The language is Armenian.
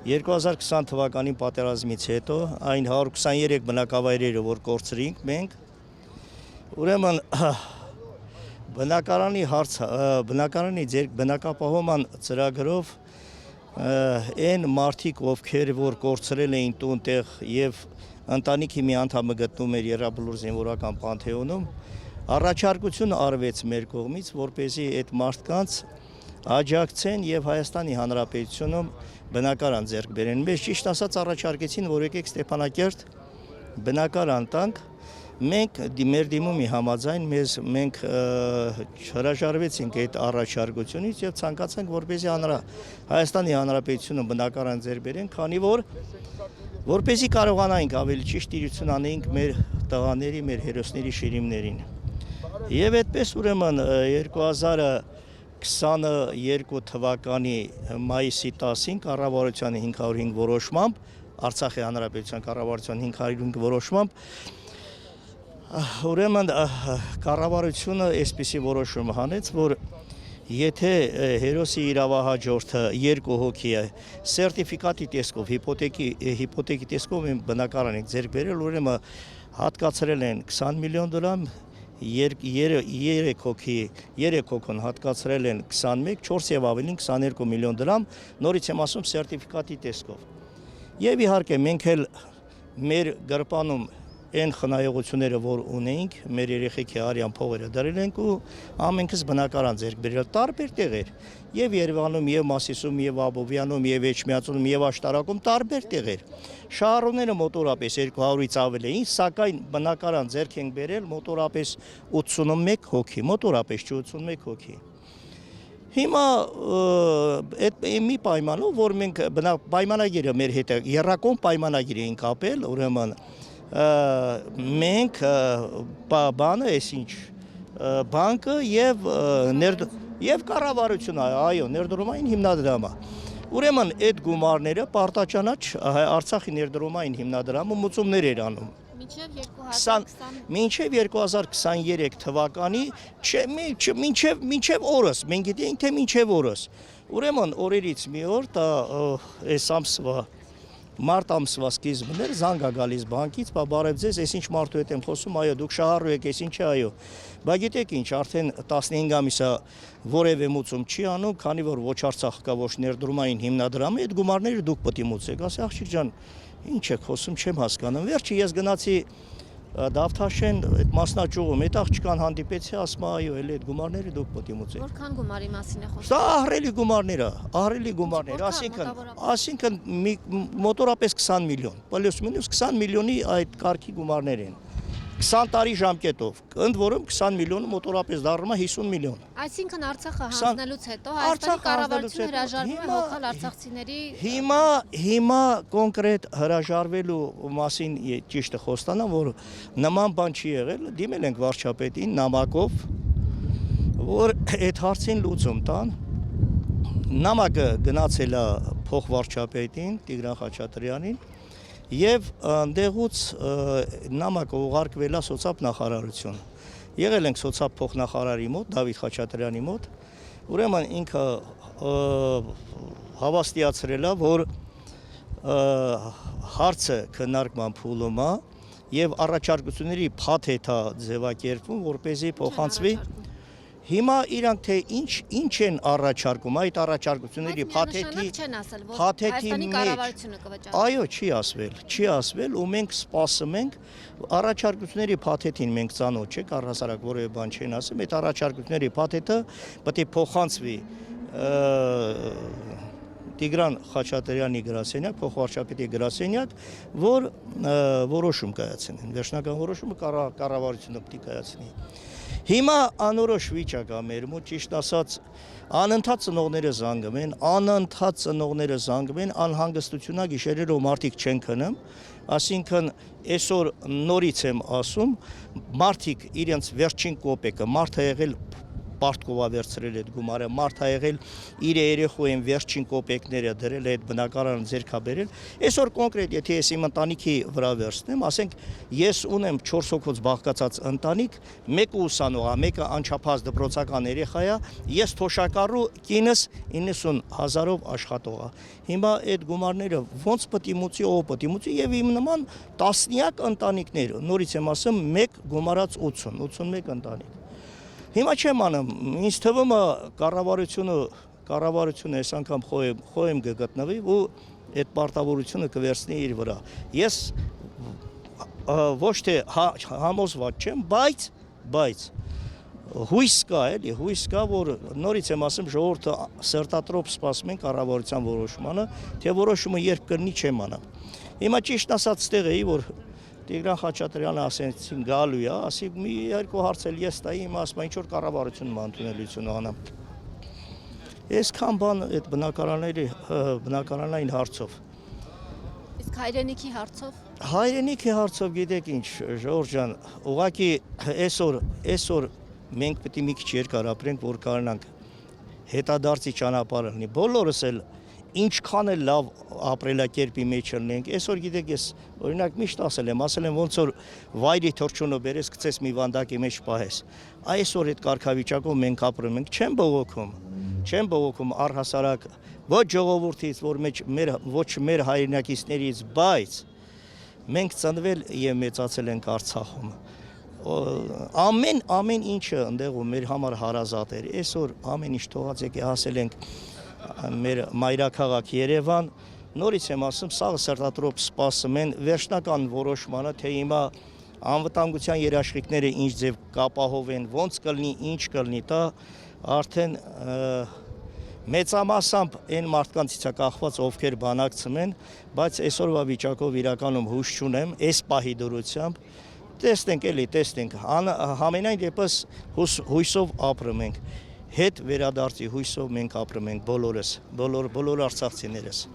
2020 թվականի պատերազմից հետո այն 123 բնակավայրերը, որ կորցրինք մենք, ուրեմն բնակարանի բնակապահովման ծրագրով այն մարդիկ, ովքեր որ կորցրել էին տուն-տեղ եւ ընտանիքի մի անդամը գտնում էր Եռաբլուր զինվորական պանթեոնում, առաջարկություն արվեց մեր կողմից, որպեսզի այդ մարդկանց աջակցեն եւ Հայաստանի Հանրապետությունում բնակարան ձեռք բերեն։ Մեզ ճիշտ ասած առաջարկեցին, որ եկեք Ստեփանակերտ բնակարան տանք։ Մենք մեր դիմումի համաձայն մենք հրաժարվեցինք այդ առաջարկությունից եւ ցանկացանք, որպեսզի Հայաստանի Հանրապետությունը բնակարան ձեռք բերեն, քանի որպեսզի կարողանայինք ավելի ճիշտ տիրություն անեինք մեր տղաների, մեր հերոսների շիրիմներին։ Եվ այդպես ուրեմն 2022 թվականի մայիսի 10-ին կառավարության 505 որոշմամբ, Արցախի Հանրապետության կառավարության 505 որոշմամբ, ուրեմն կառավարությունը այսպիսի որոշում հանեց, որ եթե հերոսի իրավահաջորդը 2 հոգի է սերտիֆիկատի տեսքով, հիպոթեկի տեսքով բնակարան եք ձեռք բերել, ուրեմն հատկացրել են 20 միլիոն դրամ, 3 հոգուն հատկացրել են 21, 4 եւ ավելին 22 միլիոն դրամ, նորից եմ ասում սերտիֆիկատի տեսքով։ Եվ իհարկե մենք էլ մեր գրպանում այն խնայողությունները, որ ունեինք, մեր երեխեքի արյան փողերը դրել ենք ու ամենքս բնակարան ձեռք բերել տարբեր տեղեր, եւ Երևանում, եւ Մասիսում, եւ Աբովյանում, եւ Էջմիածնում, եւ Աշտարակում տարբեր տեղեր։ Շահառուները մոտորապես 200-ից ավել էին, սակայն բնակարան ձեռք ենք բերել մոտորապես 81 հոգի, մոտորապես 81 հոգի։ Հիմա այդ մի պայմանով, որ մենք պայմանագիրը մեր հետ երրակոմ պայմանագիր էինք կապել, ուրեմն մենք բանը այսինչ բանկը եւ կառավարությունը, այո, ներդրումային հիմնադրամը։ Ուրեմն այդ գումարները պարտաճանաչ Արցախի ներդրումային հիմնադրամը մուծումներ էր անում։ Մինչև 2023 թվականի, մինչև օրս, մենք գիտենք թե մինչև օրս։ Ուրեմն օրերից մի օր, այս ամսվա մարտ ամսվա սկիզբն էր, զանգ ա գալիս բանկից, բարև ձեզ, ես ինչ մարդու հետ եմ խոսում, այո, դուք շահառու եք, ես ինչ է, այո։ Բա գիտեք ինչ, արդեն 15 ամիսա որևէ մուծում չի անում, քանի որ ոչ Արցախը կա, ոչ ներդրումային հիմնադրամը, այդ գումարները դուք պետք է մուծեք։ Ասի աղջիկ ջան, ինչ եք խոսում, չեմ հասկանում։ Վերջը ես գնացի Դավթաշեն այդ մասնաճյուղում, այդ աղջկան հանդիպեցի, ասում այո, էլի այդ գումարները դուք պետք է մուծեք։ Որքան գումարի մասին է խոսքը։ Սա ահռելի գումարներ է, այսինքն մոտորապես 20 միլիոն, պլյուս մինուս 20 միլիոնի այդ կարգի գումարներ են։ 20 տարի ժամկետով, ընդ որում 20 միլիոնը մոտորապես դառնում է 50 միլիոն։ Այսինքն Արցախը հանձնելուց հետո Հայաստանի կառավարությունը հրաժարվում է հոգալ արցախցիների։ Հիմա կոնկրետ հրաժարվելու մասին ճիշտը խոստանամ, որ նման բան չի եղել, դիմել ենք վարչապետին նամակով, որ այդ հարցին լուծում տան։ Նամակը գնացել է փոխվարչապետին Տիգրան Խաչատրյանին եւ ընդեղուց նամակը ուղարկվել է սոցիալ նախարարություն։ Եղել ենք սոցիալ փոխնախարարի մոտ, Դավիթ Խաչատրյանի մոտ, ուրեմն ինքը հավաստիացրել է, որ հարցը քննարկման փուլում է եւ առաջարկությունների փաթեթ է ձևակերպվում, որպեսզի փոխանցվի։ Հիմա իրանք թե ինչ են առաջարկում, այդ առաջարկությունների փաթեթի մեջ, այո, չի ասվել ու մենք սպասում ենք, առաջարկությունների փաթեթին մենք ծանոթ չենք, առհասարակ որևէ բան չեն ասում, այդ առաջարկությունների փաթեթը պետք է փոխանցվի Տիգրան Խաչատրյանի գրասենյակ, փոխվարչապետի գրասենյակ, որ որոշում կայացնեն, վերջնական որոշումը կառավարությունը պետք է կայացնի։ Հիմա անորոշ վիճակ է մեր մոտ, ճիշտ ասած, անընդհատ ծնողները զանգում են, անհանգստությունա գիշերերով մարդիկ չեն քնում, այսինքն այսօր նորից եմ ասում, մարդիկ իրենց վերջին կոպեկը, մարդը եղել պարտքով վերցրել այդ գումարը, մարդ ա եղել իր երեխային վերջին կոպեկները դրել այդ բնակարանը ձեռքա բերել։ Այսօր կոնկրետ, եթե ես իմ ընտանիքի վրա վերցնեմ, ասենք ես ունեմ 4 հոգուց բաղկացած ընտանիք, մեկը ուսանող է, մեկը անչափահաս դպրոցական երեխա է, ես թոշակառու, կինս 90,000-ով աշխատող է։ Հիմա այդ գումարները ոնց պետք է մուծի, ով պետք է մուծի եւ իմ նման տասնյակ ընտանիքներ, նորից եմ ասում, մեկ գումարած 81 ընտանիք։ Հիմա չեմ անում, ինձ թվում է կառավարությունը այս անգամ խոհեմ կգտնվի ու այդ պարտավորությունը կվերցնի իր վրա։ Ես ոչ թե համոզված չեմ, բայց հույս կա, որ նորից եմ ասում, ժողովուրդը սրտատրոփ սպասում են կառավարության որոշմանը, թե որոշումը երբ կլինի չեմ անա։ Հիմա ճիշտ ասած ստեղ էի, որ Տիգրան Խաչատրյանը ասեցին գալու է, ասի մի երկու հարց էլ ես տայի, հիմա ասում ինչ որ կառավարությունն ընդունելություն անամ։ Այսքան բան այդ բնակարանային հարցով։ Իսկ հայրենիքի հարցով։ Հայրենիքի հարցով գիտեք ինչ, Ժորժ ջան, ուղղակի այսօր մենք պետք է մի քիչ երկար ապրենք, որ կարողանանք հետադարձի ճանապարհ լինի։ Բոլորս էլ ինչքան էլ լավ ապրելակերպի մեջ լինենք, այսօր գիտեք ես օրինակ միշտ ասել եմ ոնց որ վայրի թռչունը բերես գցես մի վանդակի մեջ պահես։ Այսօր այդ կարգավիճակով մենք ապրում ենք, չեմ բողոքում առհասարակ ոչ ժողովրդից, ոչ մեր հայրենակիցներից, բայց մենք ծնվել եւ մեծացել ենք Արցախում։ Ամեն ինչը ընդեղում մեր համար հարազատ էր։ Այսօր ամեն ինչ թողած եկե հասել ենք մեր մայրաքաղաք Երևան, նորից եմ ասում, սաղ սրտատրոփ սպասում են վերջնական որոշմանը, թե հիմա անվտանգության երաշխիքները ինչ ձև կապահովեն, ոնց կլինի, ինչ կլինի, դա արդեն մեծամասամբ այն մարդկանցից է կախված, ովքեր բանակցում են, բայց այսօրվա վիճակով իրականում հույս չունեմ, այս պահի դրությամբ տեսնենք, համենայն դեպս հույսով ապրում ենք, հետ վերադարձի հույսով մենք ապրում ենք բոլորս, բոլոր արցախցիներս։